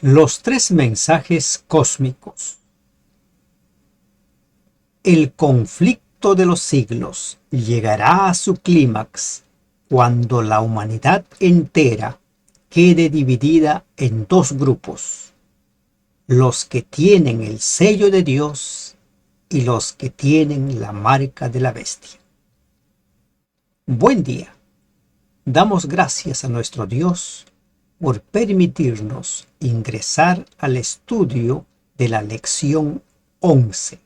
Los tres mensajes cósmicos. El conflicto de los siglos llegará a su clímax cuando la humanidad entera quede dividida en dos grupos: los que tienen el sello de Dios y los que tienen la marca de la bestia. Buen día. Damos gracias a nuestro Dios por permitirnos ingresar al estudio de la lección 11,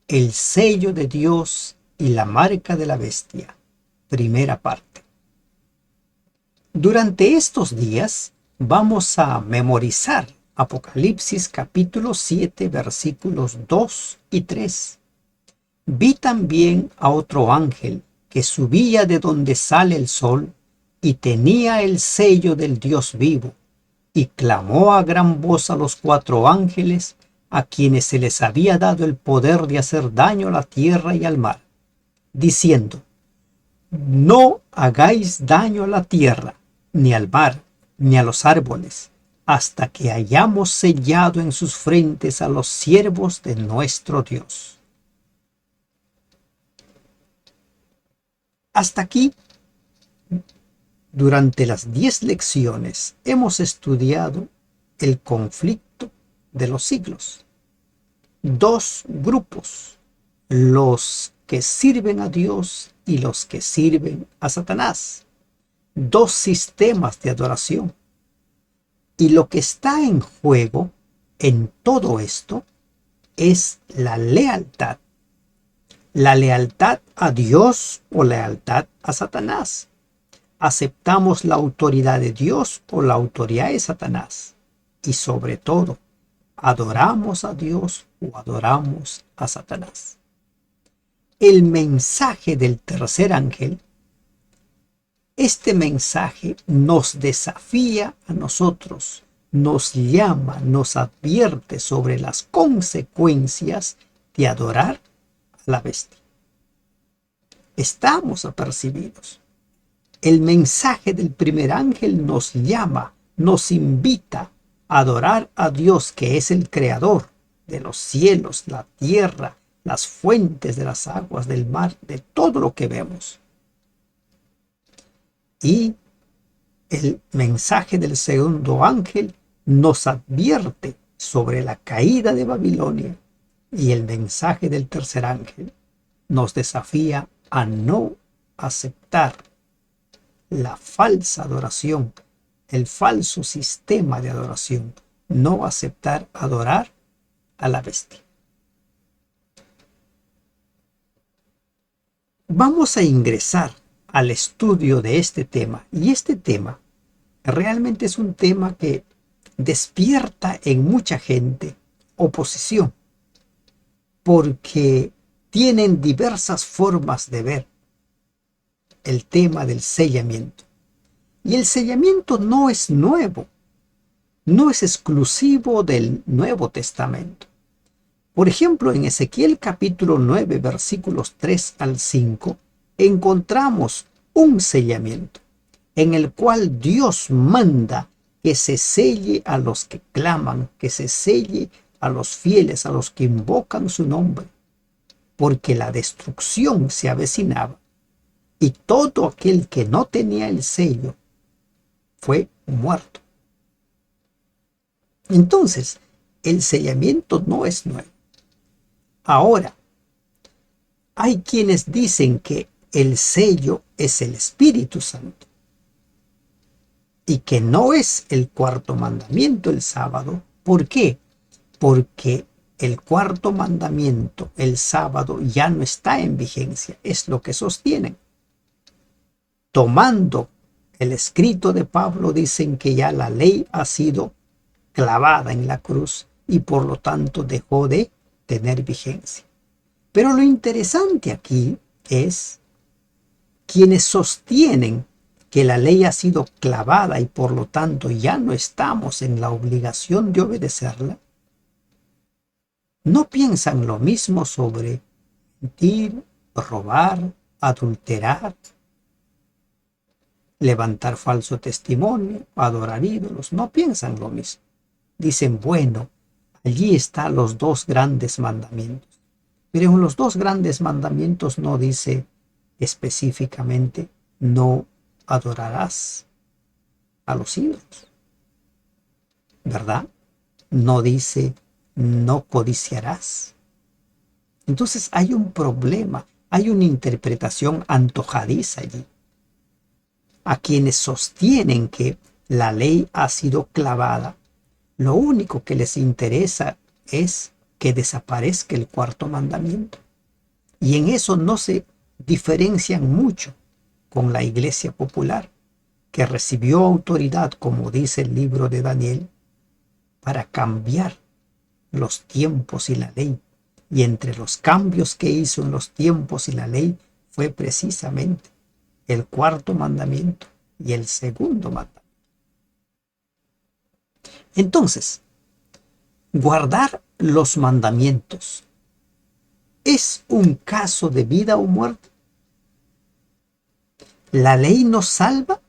el sello de Dios y la marca de la bestia, primera parte. Durante estos días vamos a memorizar Apocalipsis capítulo 7 versículos 2 y 3. Vi también a otro ángel que subía de donde sale el sol y tenía el sello del Dios vivo, y clamó a gran voz a los cuatro ángeles a quienes se les había dado el poder de hacer daño a la tierra y al mar, diciendo: no hagáis daño a la tierra, ni al mar, ni a los árboles, hasta que hayamos sellado en sus frentes a los siervos de nuestro Dios. Hasta aquí, durante las 10 lecciones, hemos estudiado el conflicto de los siglos. Dos grupos: los que sirven a Dios y los que sirven a Satanás. Dos sistemas de adoración. Y lo que está en juego en todo esto es la lealtad. La lealtad a Dios o lealtad a Satanás. ¿Aceptamos la autoridad de Dios o la autoridad de Satanás? Y sobre todo, ¿adoramos a Dios o adoramos a Satanás? El mensaje del tercer ángel, este mensaje nos desafía a nosotros, nos llama, nos advierte sobre las consecuencias de adorar a la bestia. Estamos apercibidos. El mensaje del primer ángel nos llama, nos invita a adorar a Dios, que es el creador de los cielos, la tierra, las fuentes de las aguas, del mar, de todo lo que vemos. Y el mensaje del segundo ángel nos advierte sobre la caída de Babilonia, y el mensaje del tercer ángel nos desafía a no aceptar la falsa adoración, el falso sistema de adoración, no aceptar adorar a la bestia. Vamos a ingresar al estudio de este tema, y este tema realmente es un tema que despierta en mucha gente oposición, porque tienen diversas formas de ver el tema del sellamiento. Y el sellamiento no es nuevo, no es exclusivo del Nuevo Testamento. Por ejemplo, en Ezequiel capítulo 9, versículos 3 al 5, encontramos un sellamiento en el cual Dios manda que se selle a los que claman, que se selle a los fieles, a los que invocan su nombre, porque la destrucción se avecinaba, y todo aquel que no tenía el sello fue muerto. Entonces, el sellamiento no es nuevo. Ahora, hay quienes dicen que el sello es el Espíritu Santo y que no es el cuarto mandamiento el sábado. ¿Por qué? Porque el cuarto mandamiento el sábado ya no está en vigencia, es lo que sostienen. Tomando el escrito de Pablo, dicen que ya la ley ha sido clavada en la cruz y por lo tanto dejó de tener vigencia. Pero lo interesante aquí es quienes sostienen que la ley ha sido clavada y por lo tanto ya no estamos en la obligación de obedecerla, no piensan lo mismo sobre mentir, robar, adulterar, levantar falso testimonio, adorar ídolos. No piensan lo mismo. dicen, bueno, allí están los dos grandes mandamientos. Pero en los dos grandes mandamientos no dice específicamente, no adorarás a los ídolos, ¿verdad? No dice, no codiciarás. Entonces hay un problema, hay una interpretación antojadiza allí. A quienes sostienen que la ley ha sido clavada, lo único que les interesa es que desaparezca el cuarto mandamiento. Y en eso no se diferencian mucho con la iglesia popular, que recibió autoridad, como dice el libro de Daniel, para cambiar los tiempos y la ley. Y entre los cambios que hizo en los tiempos y la ley fue precisamente el cuarto mandamiento y el segundo mandamiento. Entonces, guardar los mandamientos ¿es un caso de vida o muerte? ¿La ley nos salva?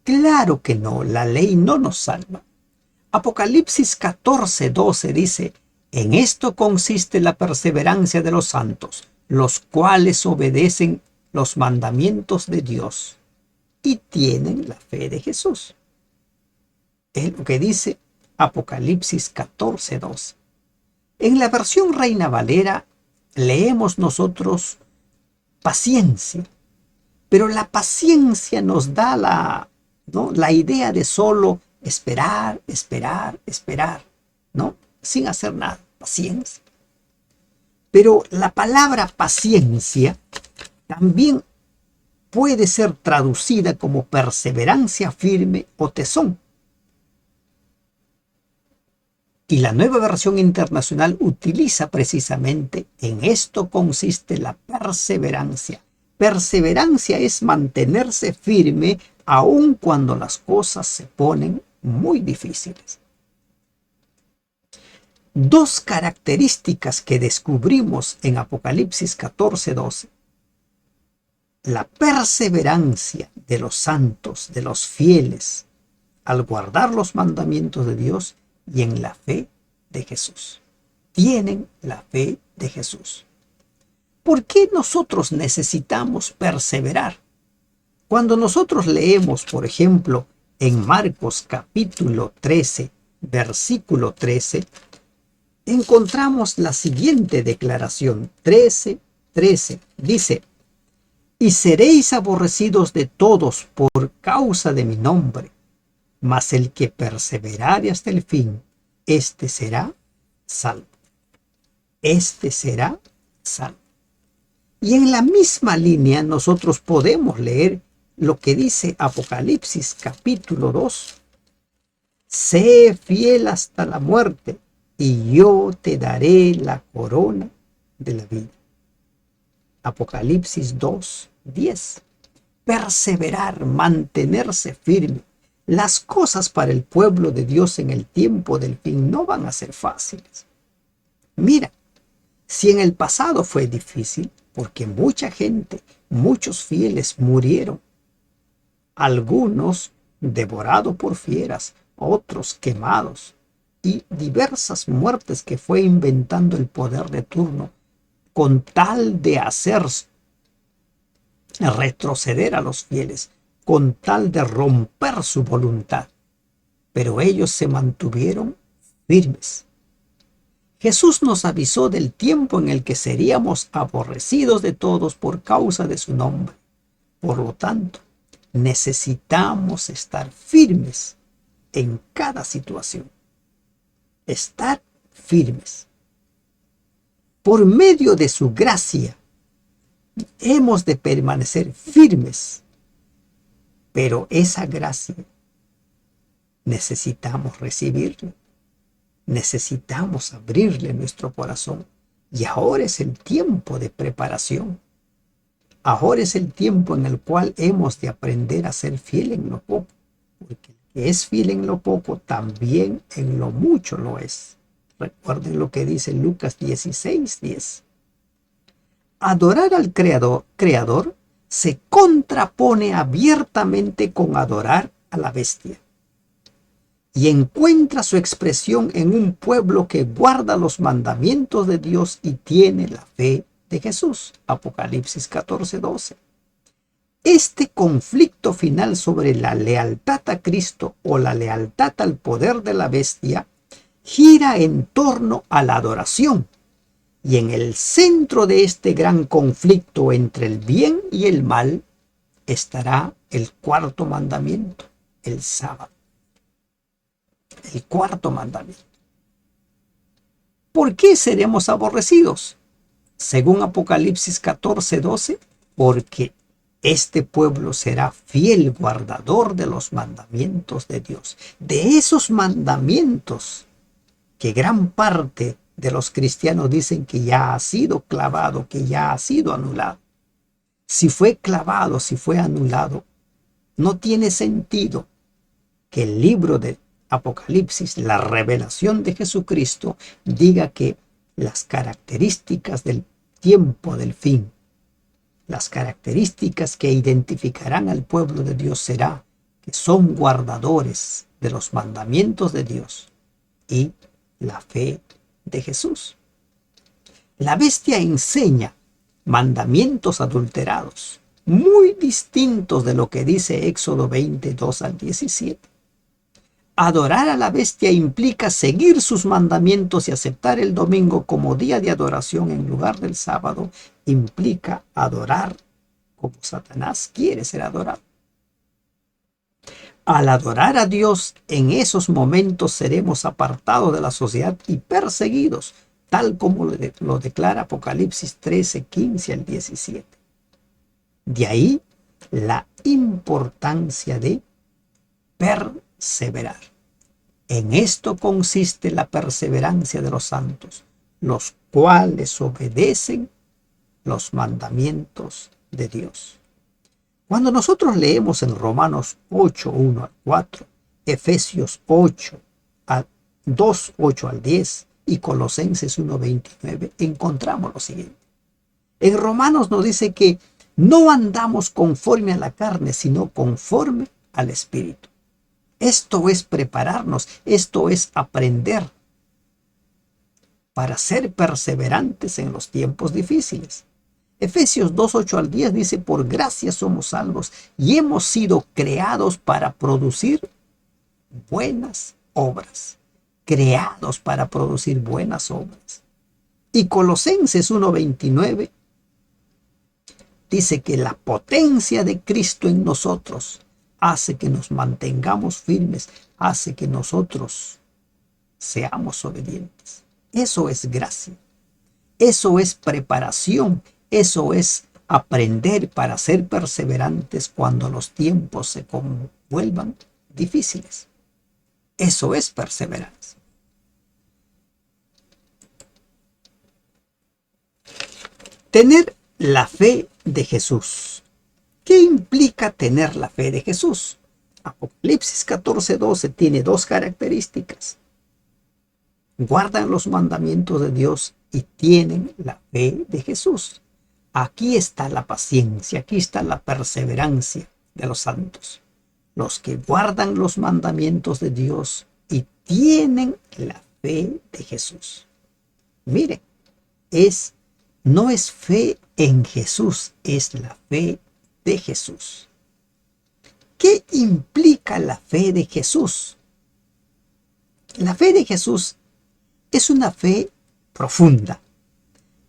Claro que no, la ley no nos salva. Apocalipsis 14:12 dice, en esto consiste la perseverancia de los santos, los cuales obedecen los mandamientos de Dios y tienen la fe de Jesús. Es lo que dice Apocalipsis 14:12. En la versión Reina Valera leemos nosotros paciencia, pero la paciencia nos da la idea de solo esperar, esperar, esperar, ¿no? Sin hacer nada, paciencia. Pero la palabra paciencia también puede ser traducida como perseverancia firme o tesón. Y la Nueva Versión Internacional utiliza precisamente en esto consiste la perseverancia. Perseverancia es mantenerse firme aun cuando las cosas se ponen muy difíciles. Dos características que descubrimos en Apocalipsis 14:12. La perseverancia de los santos, de los fieles, al guardar los mandamientos de Dios y en la fe de Jesús. Tienen la fe de Jesús. ¿Por qué nosotros necesitamos perseverar? Cuando nosotros leemos, por ejemplo, en Marcos capítulo 13, versículo 13, encontramos la siguiente declaración, 13:13. Dice, y seréis aborrecidos de todos por causa de mi nombre, mas el que perseverare hasta el fin, éste será salvo. Éste será salvo. Y en la misma línea nosotros podemos leer lo que dice Apocalipsis capítulo 2. Sé fiel hasta la muerte y yo te daré la corona de la vida. Apocalipsis 2:10. Perseverar, mantenerse firme. Las cosas para el pueblo de Dios en el tiempo del fin no van a ser fáciles. Mira, si en el pasado fue difícil, porque mucha gente, muchos fieles murieron, algunos devorados por fieras, otros quemados, y diversas muertes que fue inventando el poder de turno con tal de hacer retroceder a los fieles, con tal de romper su voluntad. Pero ellos se mantuvieron firmes. Jesús nos avisó del tiempo en el que seríamos aborrecidos de todos por causa de su nombre. Por lo tanto, necesitamos estar firmes en cada situación. Estar firmes. Por medio de su gracia, hemos de permanecer firmes. Pero esa gracia necesitamos recibirla. Necesitamos abrirle nuestro corazón. Y ahora es el tiempo de preparación. Ahora es el tiempo en el cual hemos de aprender a ser fiel en lo poco. Porque el que es fiel en lo poco, también en lo mucho lo es. Recuerden lo que dice Lucas 16:10. Adorar al Creador se contrapone abiertamente con adorar a la bestia. y encuentra su expresión en un pueblo que guarda los mandamientos de Dios y tiene la fe de Jesús. Apocalipsis 14:12. Este conflicto final sobre la lealtad a Cristo o la lealtad al poder de la bestia gira en torno a la adoración. Y en el centro de este gran conflicto entre el bien y el mal estará el cuarto mandamiento, el sábado. El cuarto mandamiento. ¿Por qué seremos aborrecidos? Según Apocalipsis 14:12, porque este pueblo será fiel guardador de los mandamientos de Dios. De esos mandamientos que gran parte de los cristianos dicen que ya ha sido clavado, que ya ha sido anulado. Si fue clavado, si fue anulado, no tiene sentido que el libro de Apocalipsis, la revelación de Jesucristo, diga que las características del tiempo del fin, las características que identificarán al pueblo de Dios será que son guardadores de los mandamientos de Dios y la fe de Jesús. La bestia enseña mandamientos adulterados, muy distintos de lo que dice Éxodo 22 al 17. Adorar a la bestia implica seguir sus mandamientos y aceptar el domingo como día de adoración en lugar del sábado implica adorar como Satanás quiere ser adorado. Al adorar a Dios, en esos momentos seremos apartados de la sociedad y perseguidos, tal como lo declara Apocalipsis 13, 15 al 17. De ahí la importancia de perseverar. En esto consiste la perseverancia de los santos, los cuales obedecen los mandamientos de Dios. Cuando nosotros leemos en Romanos 8, 1 al 4, Efesios 8, 2, 8 al 10 y Colosenses 1, 29, encontramos lo siguiente. En Romanos nos dice que no andamos conforme a la carne, sino conforme al Espíritu. Esto es prepararnos, esto es aprender para ser perseverantes en los tiempos difíciles. Efesios 2, 8 al 10 dice, por gracia somos salvos y hemos sido creados para producir buenas obras. Creados para producir buenas obras. Y Colosenses 1:29 dice que la potencia de Cristo en nosotros hace que nos mantengamos firmes, hace que nosotros seamos obedientes. Eso es gracia. Eso es preparación. Eso es aprender para ser perseverantes cuando los tiempos se vuelvan difíciles. Eso es perseverancia. Tener la fe de Jesús. ¿Qué implica tener la fe de Jesús? Apocalipsis 14:12 tiene dos características. Guardan los mandamientos de Dios y tienen la fe de Jesús. Aquí está la paciencia, aquí está la perseverancia de los santos. Los que guardan los mandamientos de Dios y tienen la fe de Jesús. Miren, no es fe en Jesús, es la fe de Jesús. ¿Qué implica la fe de Jesús? La fe de Jesús es una fe profunda.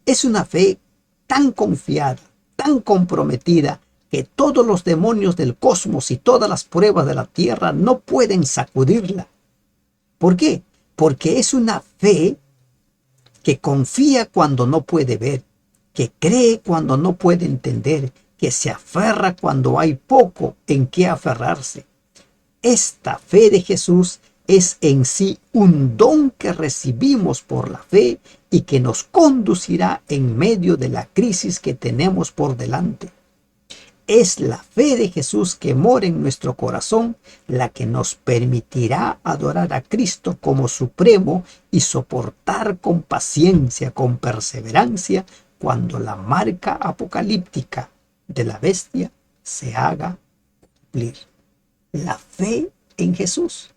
Es una fe tan confiada, tan comprometida, que todos los demonios del cosmos y todas las pruebas de la tierra no pueden sacudirla. ¿Por qué? Porque es una fe que confía cuando no puede ver, que cree cuando no puede entender, que se aferra cuando hay poco en qué aferrarse. Esta fe de Jesús es en sí un don que recibimos por la fe y que nos conducirá en medio de la crisis que tenemos por delante. Es la fe de Jesús que mora en nuestro corazón la que nos permitirá adorar a Cristo como supremo y soportar con paciencia, con perseverancia, cuando la marca apocalíptica de la bestia se haga cumplir. La fe en Jesús.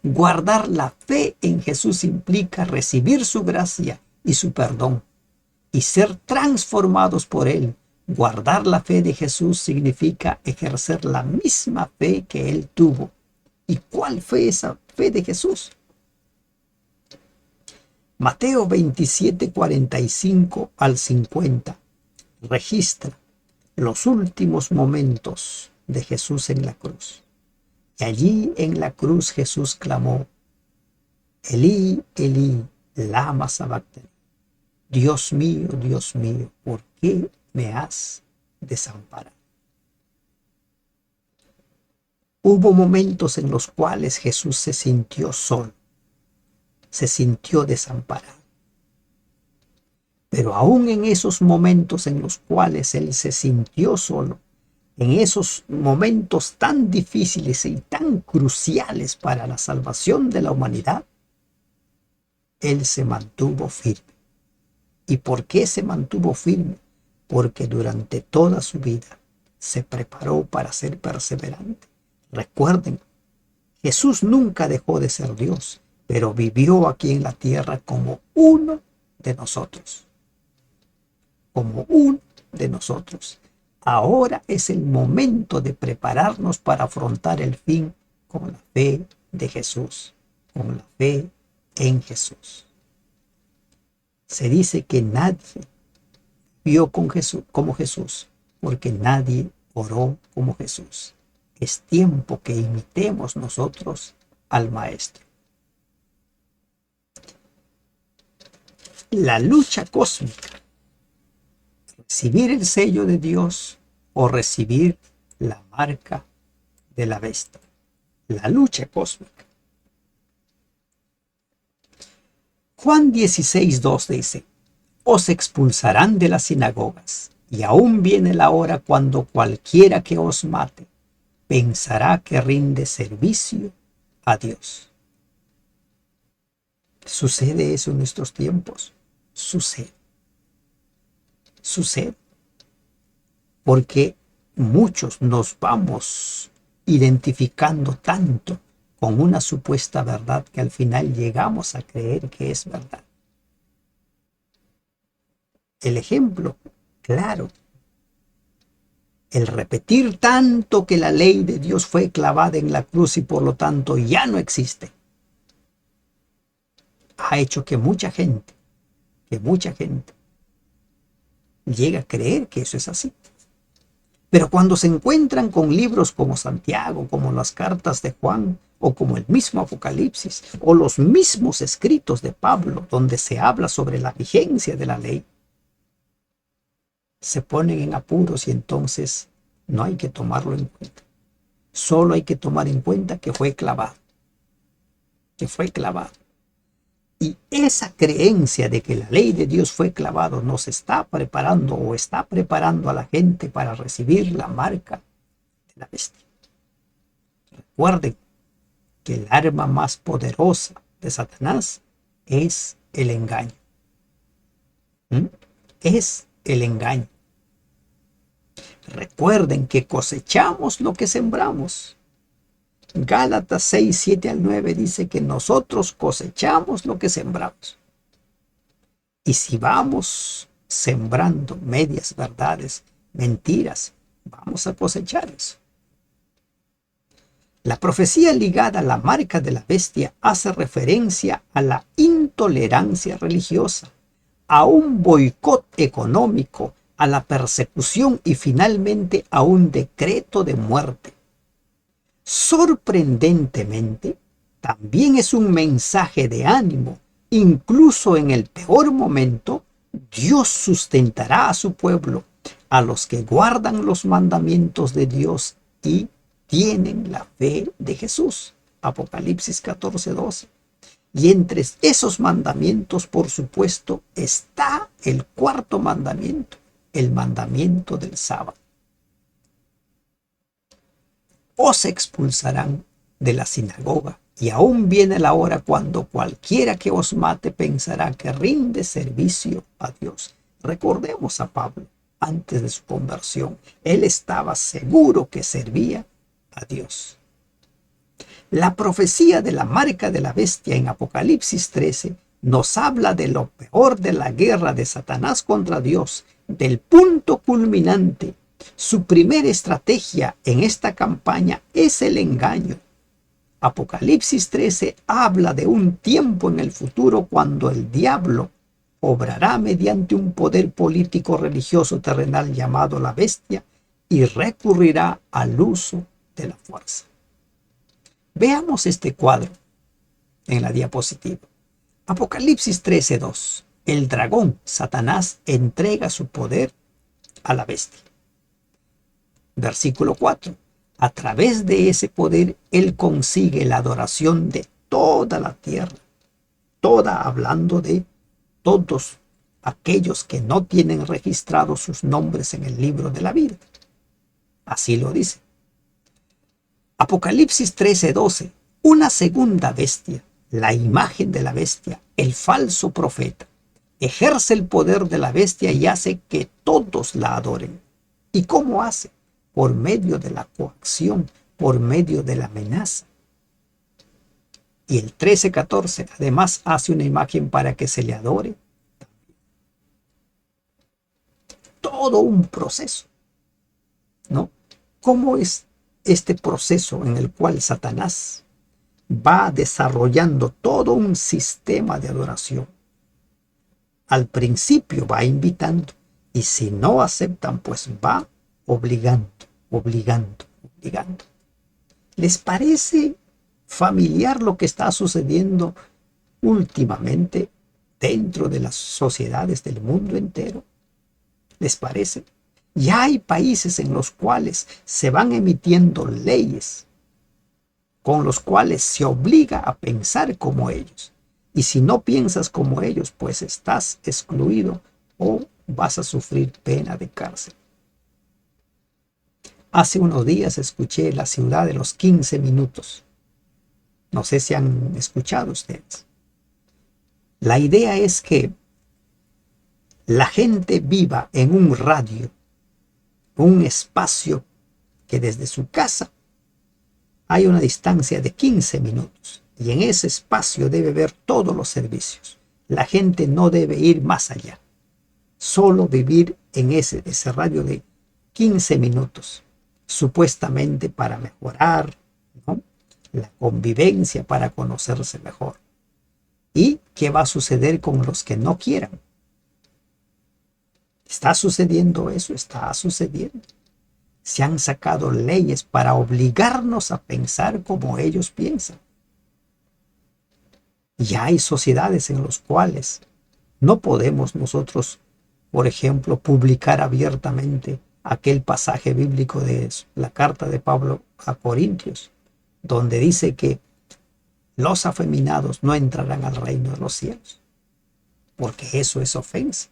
Guardar la fe en Jesús implica recibir su gracia y su perdón y ser transformados por Él. Guardar la fe de Jesús significa ejercer la misma fe que Él tuvo. ¿Y cuál fue esa fe de Jesús? Mateo 27, 45 al 50 registra los últimos momentos de Jesús en la cruz. Y allí en la cruz Jesús clamó: Elí, Elí, lama sabactani. Dios mío, ¿por qué me has desamparado? Hubo momentos en los cuales Jesús se sintió solo, se sintió desamparado. Pero aún en esos momentos en los cuales Él se sintió solo, en esos momentos tan difíciles y tan cruciales para la salvación de la humanidad, Él se mantuvo firme. ¿Y por qué se mantuvo firme? Porque durante toda su vida se preparó para ser perseverante. Recuerden, Jesús nunca dejó de ser Dios, pero vivió aquí en la tierra como uno de nosotros. Como uno de nosotros. Ahora es el momento de prepararnos para afrontar el fin con la fe de Jesús, con la fe en Jesús. Se dice que nadie vio con Jesús, como Jesús, porque nadie oró como Jesús. Es tiempo que imitemos nosotros al Maestro. La lucha cósmica. Recibir el sello de Dios o recibir la marca de la bestia. La lucha cósmica. Juan 16:2 dice: os expulsarán de las sinagogas, y aún viene la hora cuando cualquiera que os mate pensará que rinde servicio a Dios. ¿Sucede eso en nuestros tiempos? Sucede. Sucede. Porque muchos nos vamos identificando tanto con una supuesta verdad que al final llegamos a creer que es verdad. El ejemplo, claro, el repetir tanto que la ley de Dios fue clavada en la cruz y por lo tanto ya no existe, ha hecho que mucha gente llegue a creer que eso es así. Pero cuando se encuentran con libros como Santiago, como las cartas de Juan, o como el mismo Apocalipsis, o los mismos escritos de Pablo, donde se habla sobre la vigencia de la ley, se ponen en apuros y entonces no hay que tomarlo en cuenta. Solo hay que tomar en cuenta que fue clavado. Que fue clavado. Y esa creencia de que la ley de Dios fue clavado nos está preparando o está preparando a la gente para recibir la marca de la bestia. Recuerden que el arma más poderosa de Satanás es el engaño. Es el engaño. Recuerden que cosechamos lo que sembramos. Gálatas 6, 7 al 9 dice que nosotros cosechamos lo que sembramos. Y si vamos sembrando medias verdades, mentiras, vamos a cosechar eso. La profecía ligada a la marca de la bestia hace referencia a la intolerancia religiosa, a un boicot económico, a la persecución y finalmente a un decreto de muerte. Sorprendentemente, también es un mensaje de ánimo. Incluso en el peor momento, Dios sustentará a su pueblo, a los que guardan los mandamientos de Dios y tienen la fe de Jesús. Apocalipsis 14:12. Y entre esos mandamientos, por supuesto, está el cuarto mandamiento, el mandamiento del sábado. Os expulsarán de la sinagoga, y aún viene la hora cuando cualquiera que os mate pensará que rinde servicio a Dios. Recordemos a Pablo, antes de su conversión, él estaba seguro que servía a Dios. La profecía de la marca de la bestia en Apocalipsis 13 nos habla de lo peor de la guerra de Satanás contra Dios, del punto culminante. Su primera estrategia en esta campaña es el engaño. Apocalipsis 13 habla de un tiempo en el futuro cuando el diablo obrará mediante un poder político religioso terrenal llamado la bestia y recurrirá al uso de la fuerza. Veamos este cuadro en la diapositiva. Apocalipsis 13:2. El dragón, Satanás, entrega su poder a la bestia. Versículo 4. A través de ese poder, él consigue la adoración de toda la tierra. Toda hablando de todos aquellos que no tienen registrados sus nombres en el libro de la vida. Así lo dice. Apocalipsis 13:12. Una segunda bestia, la imagen de la bestia, el falso profeta, ejerce el poder de la bestia y hace que todos la adoren. ¿Y cómo hace? Por medio de la coacción, por medio de la amenaza. Y el 13:14 además hace una imagen para que se le adore. Todo un proceso, ¿no? ¿Cómo es este proceso en el cual Satanás va desarrollando todo un sistema de adoración? Al principio va invitando y si no aceptan, pues va obligando, obligando, obligando. ¿Les parece familiar lo que está sucediendo últimamente dentro de las sociedades del mundo entero? ¿Les parece? Ya hay países en los cuales se van emitiendo leyes con los cuales se obliga a pensar como ellos. Y si no piensas como ellos, pues estás excluido o vas a sufrir pena de cárcel. Hace unos días escuché La ciudad de los 15 minutos. No sé si han escuchado ustedes. La idea es que la gente viva en un radio, un espacio que desde su casa hay una distancia de 15 minutos y en ese espacio debe ver todos los servicios. La gente no debe ir más allá, solo vivir en ese radio de 15 minutos, supuestamente para mejorar, ¿no?, la convivencia, para conocerse mejor. ¿Y qué va a suceder con los que no quieran? ¿Está sucediendo eso? Está sucediendo. Se han sacado leyes para obligarnos a pensar como ellos piensan. Y hay sociedades en las cuales no podemos nosotros, por ejemplo, publicar abiertamente aquel pasaje bíblico de la carta de Pablo a Corintios, donde dice que los afeminados no entrarán al reino de los cielos, porque eso es ofensa,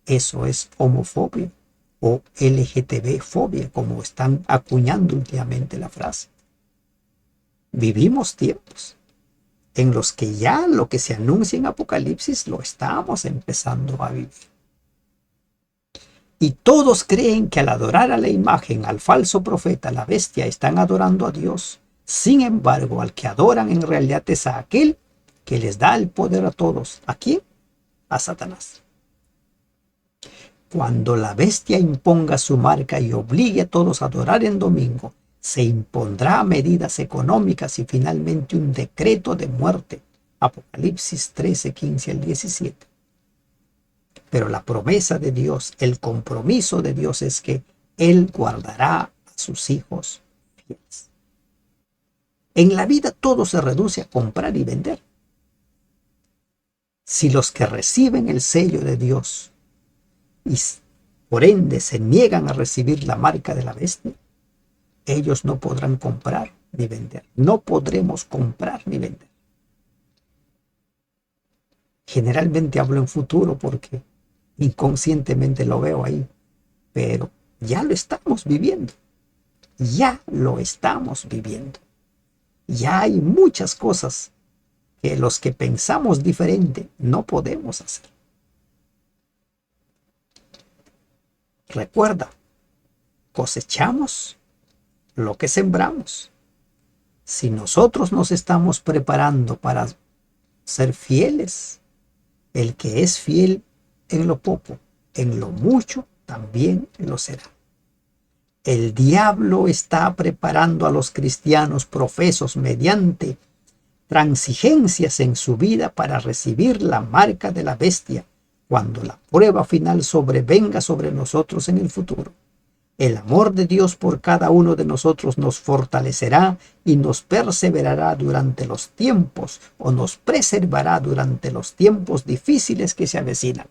eso es homofobia o LGTB-fobia, como están acuñando últimamente la frase. Vivimos tiempos en los que ya lo que se anuncia en Apocalipsis lo estamos empezando a vivir. Y todos creen que al adorar a la imagen, al falso profeta, la bestia, están adorando a Dios. Sin embargo, al que adoran en realidad es a aquel que les da el poder a todos. ¿A quién? A Satanás. Cuando la bestia imponga su marca y obligue a todos a adorar en domingo, se impondrá medidas económicas y finalmente un decreto de muerte. Apocalipsis 13, 15 al 17. Pero la promesa de Dios, el compromiso de Dios es que Él guardará a sus hijos fieles. En la vida todo se reduce a comprar y vender. Si los que reciben el sello de Dios y por ende se niegan a recibir la marca de la bestia, ellos no podrán comprar ni vender. No podremos comprar ni vender. Generalmente hablo en futuro porque inconscientemente lo veo ahí, pero ya lo estamos viviendo. Ya lo estamos viviendo. Ya hay muchas cosas que los que pensamos diferente no podemos hacer. Recuerda, cosechamos lo que sembramos. Si nosotros nos estamos preparando para ser fieles, el que es fiel en lo poco, en lo mucho, también lo será. El diablo está preparando a los cristianos profesos mediante transigencias en su vida para recibir la marca de la bestia cuando la prueba final sobrevenga sobre nosotros en el futuro. El amor de Dios por cada uno de nosotros nos fortalecerá y nos perseverará durante los tiempos o nos preservará durante los tiempos difíciles que se avecinan.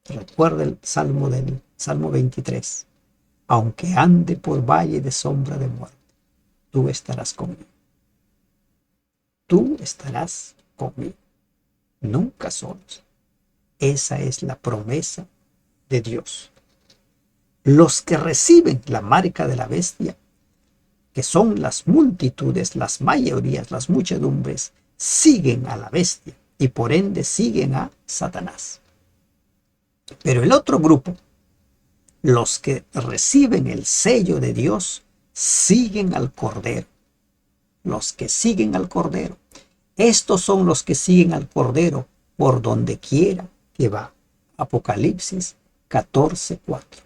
Recuerda el Salmo 23. Aunque ande por valle de sombra de muerte, tú estarás conmigo. Tú estarás conmigo. Nunca solos. Esa es la promesa de Dios. Los que reciben la marca de la bestia, que son las multitudes, las mayorías, las muchedumbres, siguen a la bestia y por ende siguen a Satanás. Pero el otro grupo, los que reciben el sello de Dios, siguen al Cordero. Los que siguen al Cordero. Estos son los que siguen al Cordero por donde quiera que va. Apocalipsis 14:4.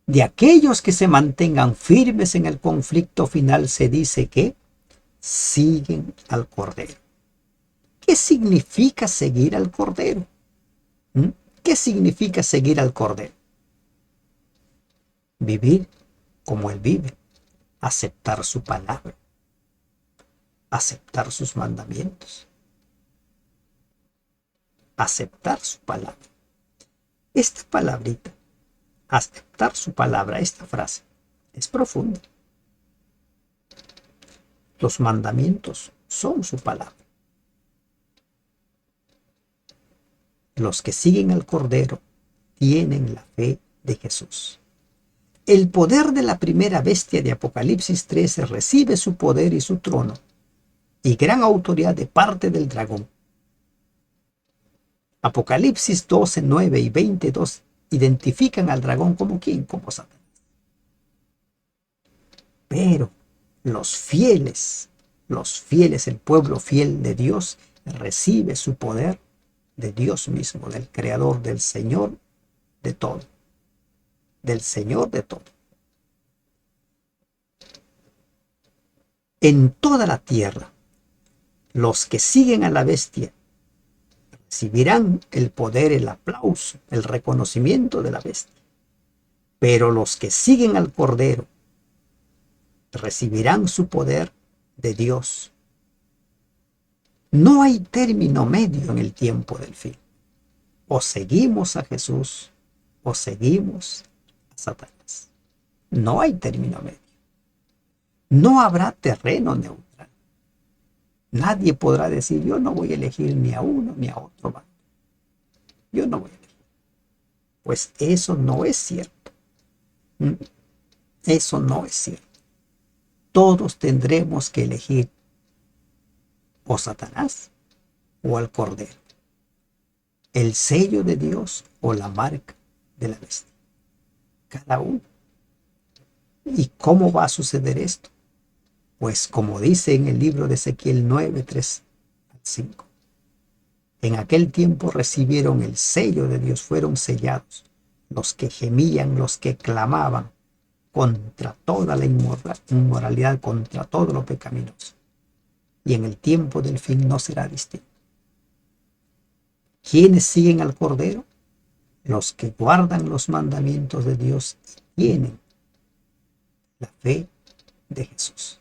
De aquellos que se mantengan firmes en el conflicto final se dice que siguen al Cordero. ¿Qué significa seguir al Cordero? ¿Qué significa seguir al Cordero? Vivir como Él vive, aceptar su palabra, aceptar sus mandamientos, aceptar su palabra. Esta palabrita, aceptar su palabra, esta frase, es profunda. Los mandamientos son su palabra. Los que siguen al Cordero tienen la fe de Jesús. El poder de la primera bestia de Apocalipsis 13 recibe su poder y su trono y gran autoridad de parte del dragón. Apocalipsis 12, 9 y 22 identifican al dragón como ¿quién? Como Satanás. Pero los fieles, el pueblo fiel de Dios, recibe su poder de Dios mismo, del Creador, del Señor de todo. Del Señor de todo. En toda la tierra, los que siguen a la bestia recibirán el poder, el aplauso, el reconocimiento de la bestia. Pero los que siguen al Cordero recibirán su poder de Dios. No hay término medio en el tiempo del fin. O seguimos a Jesús o seguimos a Satanás. No hay término medio. No habrá terreno neutral. Nadie podrá decir, yo no voy a elegir ni a uno ni a otro bando. Yo no voy a elegir. Pues eso no es cierto. Eso no es cierto. Todos tendremos que elegir o Satanás o al Cordero. El sello de Dios o la marca de la bestia. Cada uno. ¿Y cómo va a suceder esto? Pues como dice en el libro de Ezequiel 9, 3 al 5. En aquel tiempo recibieron el sello de Dios, fueron sellados los que gemían, los que clamaban contra toda la inmoralidad, contra todo lo pecaminoso. Y en el tiempo del fin no será distinto. ¿Quiénes siguen al Cordero? Los que guardan los mandamientos de Dios y tienen la fe de Jesús.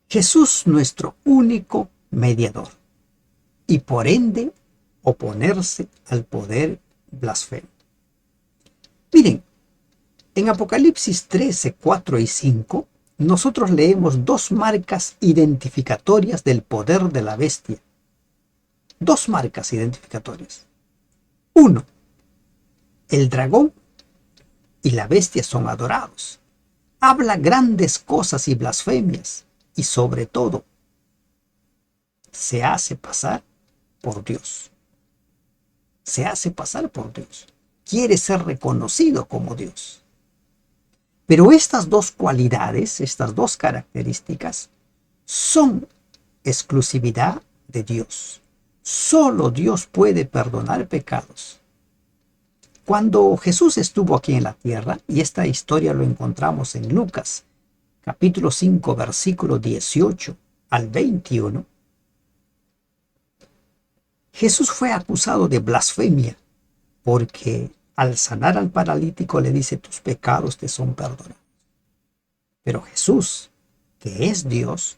Jesús, nuestro único mediador, y por ende oponerse al poder blasfemo. Miren, en Apocalipsis 13, 4 y 5, nosotros leemos dos marcas identificatorias del poder de la bestia. Dos marcas identificatorias. Uno, el dragón y la bestia son adorados. Habla grandes cosas y blasfemias y sobre todo se hace pasar por Dios. Se hace pasar por Dios. Quiere ser reconocido como Dios. Pero estas dos cualidades, estas dos características, son exclusividad de Dios. Solo Dios puede perdonar pecados. Cuando Jesús estuvo aquí en la tierra, y esta historia lo encontramos en Lucas, capítulo 5, versículo 18 al 21, Jesús fue acusado de blasfemia porque al sanar al paralítico le dice: tus pecados te son perdonados. Pero Jesús, que es Dios,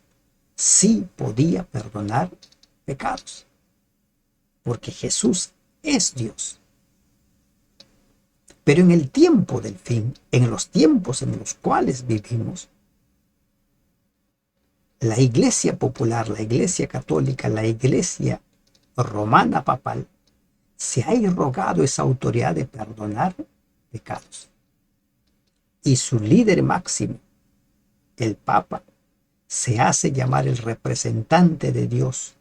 sí podía perdonar pecados, porque Jesús es Dios. Pero en el tiempo del fin, en los tiempos en los cuales vivimos, la Iglesia popular, la Iglesia católica, la Iglesia romana papal, se ha irrogado esa autoridad de perdonar pecados. Y su líder máximo, el Papa, se hace llamar el representante de Dios.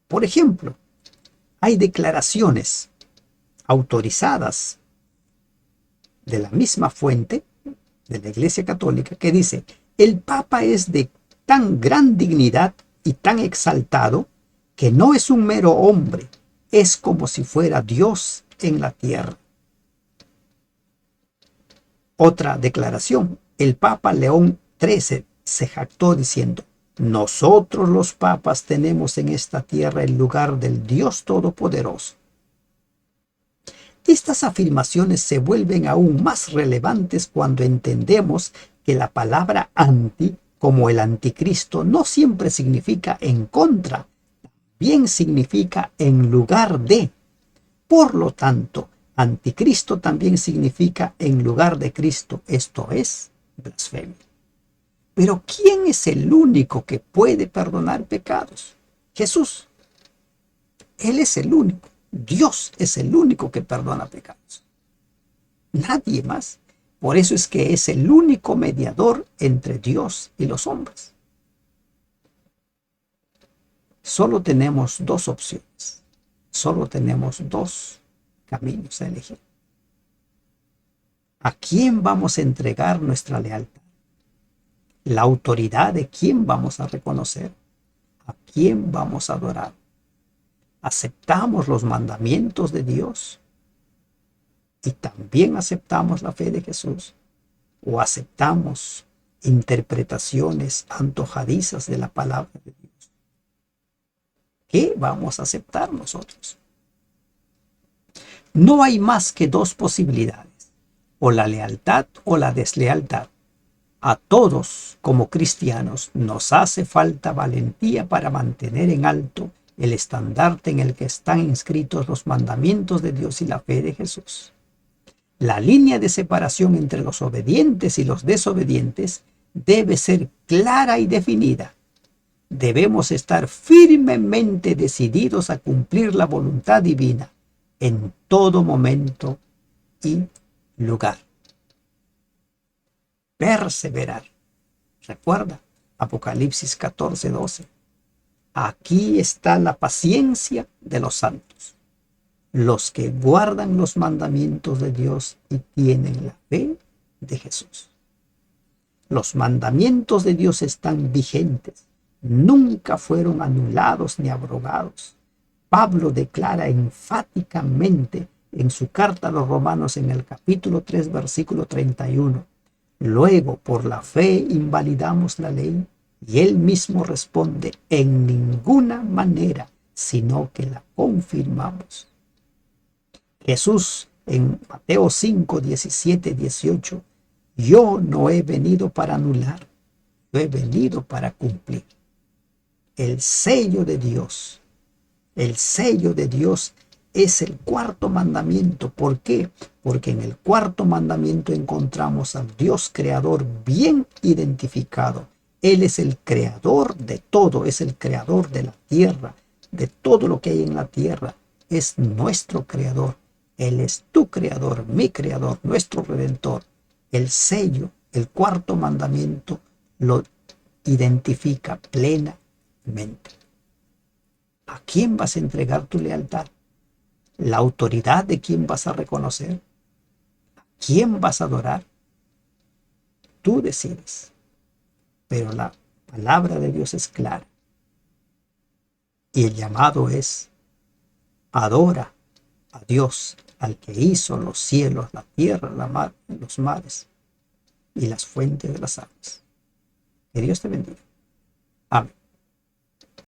Por ejemplo, hay declaraciones autorizadas de la misma fuente de la Iglesia Católica que dice: el Papa es de tan gran dignidad y tan exaltado que no es un mero hombre, es como si fuera Dios en la tierra. Otra declaración: el Papa León XIII se jactó diciendo: nosotros los papas tenemos en esta tierra el lugar del Dios Todopoderoso. Estas afirmaciones se vuelven aún más relevantes cuando entendemos que la palabra anti, como el anticristo, no siempre significa en contra, también significa en lugar de. Por lo tanto, anticristo también significa en lugar de Cristo, esto es blasfemia. Pero ¿quién es el único que puede perdonar pecados? Jesús. Él es el único. Dios es el único que perdona pecados. Nadie más. Por eso es que es el único mediador entre Dios y los hombres. Solo tenemos dos opciones. Solo tenemos dos caminos a elegir. ¿A quién vamos a entregar nuestra lealtad? La autoridad de quién vamos a reconocer. ¿A quién vamos a adorar? ¿Aceptamos los mandamientos de Dios y también aceptamos la fe de Jesús? ¿O aceptamos interpretaciones antojadizas de la palabra de Dios? ¿Qué vamos a aceptar nosotros? No hay más que dos posibilidades: o la lealtad o la deslealtad. A todos, como cristianos, nos hace falta valentía para mantener en alto el estandarte en el que están inscritos los mandamientos de Dios y la fe de Jesús. La línea de separación entre los obedientes y los desobedientes debe ser clara y definida. Debemos estar firmemente decididos a cumplir la voluntad divina en todo momento y lugar. Perseverar. Recuerda, Apocalipsis 14:12. Aquí está la paciencia de los santos, los que guardan los mandamientos de Dios y tienen la fe de Jesús. Los mandamientos de Dios están vigentes, nunca fueron anulados ni abrogados. Pablo declara enfáticamente en su carta a los Romanos en el capítulo 3, versículo 31. Luego, por la fe invalidamos la ley, y él mismo responde: en ninguna manera, sino que la confirmamos. Jesús en Mateo 5, 17, 18: yo no he venido para anular, yo he venido para cumplir. El sello de Dios, el sello de Dios es el cuarto mandamiento. ¿Por qué? Porque en el cuarto mandamiento encontramos al Dios creador bien identificado. Él es el creador de todo, es el creador de la tierra, de todo lo que hay en la tierra. Es nuestro creador. Él es tu creador, mi creador, nuestro redentor. El sello, el cuarto mandamiento, lo identifica plenamente. ¿A quién vas a entregar tu lealtad? ¿La autoridad de quién vas a reconocer? ¿A quién vas a adorar? tú decides. Pero la palabra de Dios es clara. Y el llamado es: adora a Dios, al que hizo los cielos, la tierra, la mar, los mares y las fuentes de las aguas. Que Dios te bendiga. Amén.